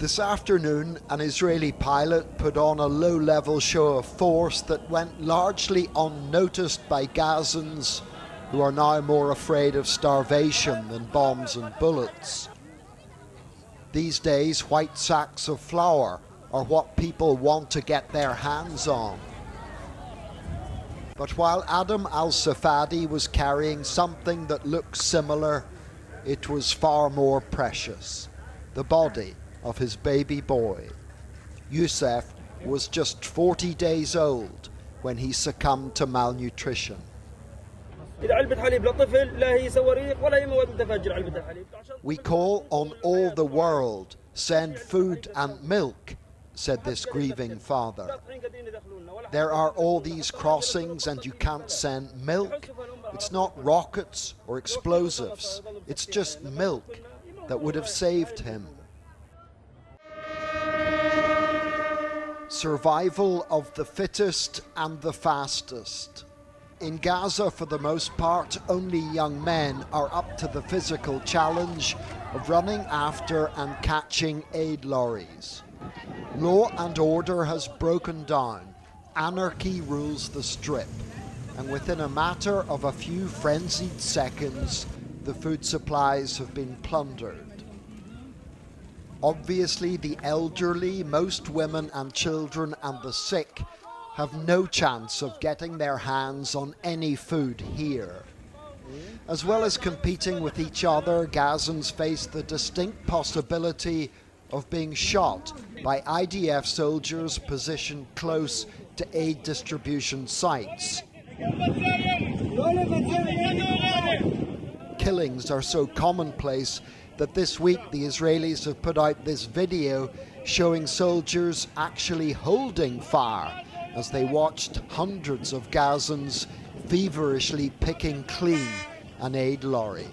This afternoon, an Israeli pilot put on a low-level show of force that went largely unnoticed by Gazans, who are now more afraid of starvation than bombs and bullets. These days, white sacks of flour are what people want to get their hands on. But while Adam al-Safadi was carrying something that looked similar, it was far more precious: the body of his baby boy. Youssef was just 40 days old when he succumbed to malnutrition. We call on all the world, send food and milk, said this grieving father. There are all these crossings and you can't send milk? It's not rockets or explosives, it's just milk that would have saved him. Survival of the fittest and the fastest. In Gaza, for the most part, only young men are up to the physical challenge of running after and catching aid lorries. Law and order has broken down. Anarchy rules the strip. And within a matter of a few frenzied seconds, the food supplies have been plundered. Obviously, the elderly, most women and children, and the sick have no chance of getting their hands on any food here. As well as competing with each other, Gazans face the distinct possibility of being shot by IDF soldiers positioned close to aid distribution sites. Killings are so commonplace that this week the Israelis have put out this video showing soldiers actually holding fire as they watched hundreds of Gazans feverishly picking clean an aid lorry.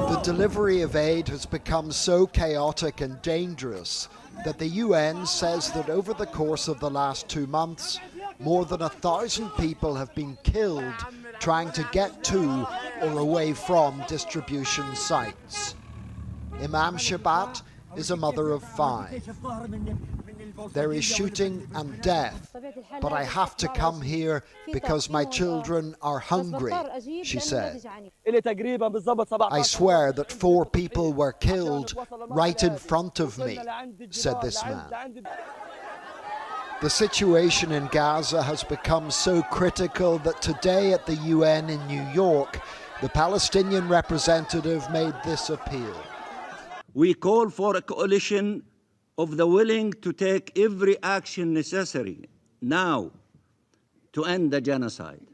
The delivery of aid has become so chaotic and dangerous that the UN says that over the course of the last 2 months, more than 1,000 people have been killed trying to get to or away from distribution sites. Imam Shabat is a mother of 5. There is shooting and death, but I have to come here because my children are hungry, she said. I swear that 4 people were killed right in front of me, said this man. The situation in Gaza has become so critical that today at the UN in New York, the Palestinian representative made this appeal. We call for a coalition of the willing to take every action necessary now to end the genocide,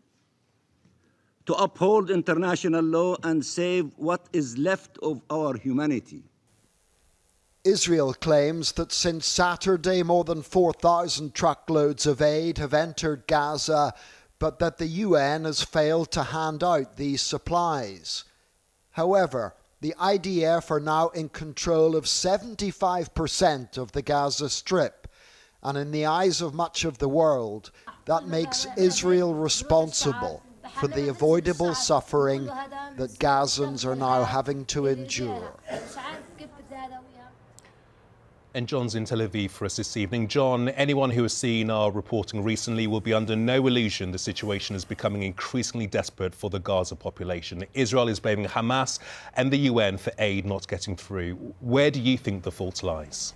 to uphold international law and save what is left of our humanity. Israel claims that since Saturday, more than 4,000 truckloads of aid have entered Gaza, but that the UN has failed to hand out these supplies. However, the IDF are now in control of 75% of the Gaza Strip, and in the eyes of much of the world, that makes Israel responsible for the avoidable suffering that Gazans are now having to endure. And John's in Tel Aviv for us this evening. John, anyone who has seen our reporting recently will be under no illusion the situation is becoming increasingly desperate for the Gaza population. Israel is blaming Hamas and the UN for aid not getting through. Where do you think the fault lies?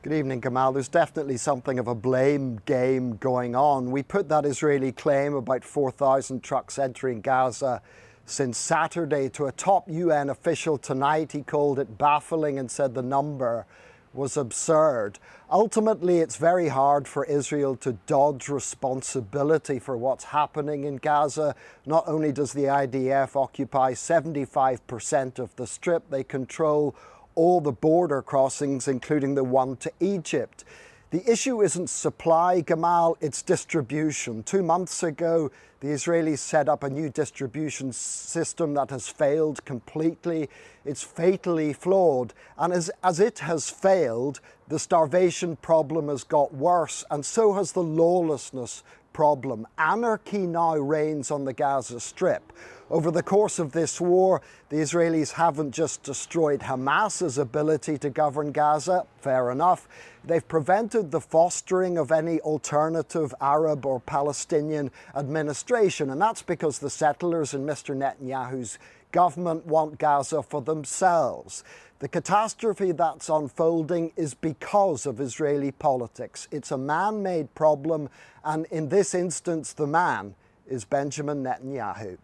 Good evening, Gamal. There's definitely something of a blame game going on. We put that Israeli claim about 4,000 trucks entering Gaza since Saturday to a top UN official tonight. He called it baffling and said the number was absurd. Ultimately, it's very hard for Israel to dodge responsibility for what's happening in Gaza. Not only does the IDF occupy 75% of the Strip, they control all the border crossings, including the one to Egypt. The issue isn't supply, Gamal, it's distribution. 2 months ago, the Israelis set up a new distribution system that has failed completely. It's fatally flawed. And as it has failed, the starvation problem has got worse, and so has the lawlessness problem. Anarchy now reigns on the Gaza Strip. Over the course of this war, the Israelis haven't just destroyed Hamas's ability to govern Gaza, fair enough. They've prevented the fostering of any alternative Arab or Palestinian administration, and that's because the settlers in Mr. Netanyahu's government want Gaza for themselves. The catastrophe that's unfolding is because of Israeli politics. It's a man-made problem, and in this instance, the man is Benjamin Netanyahu.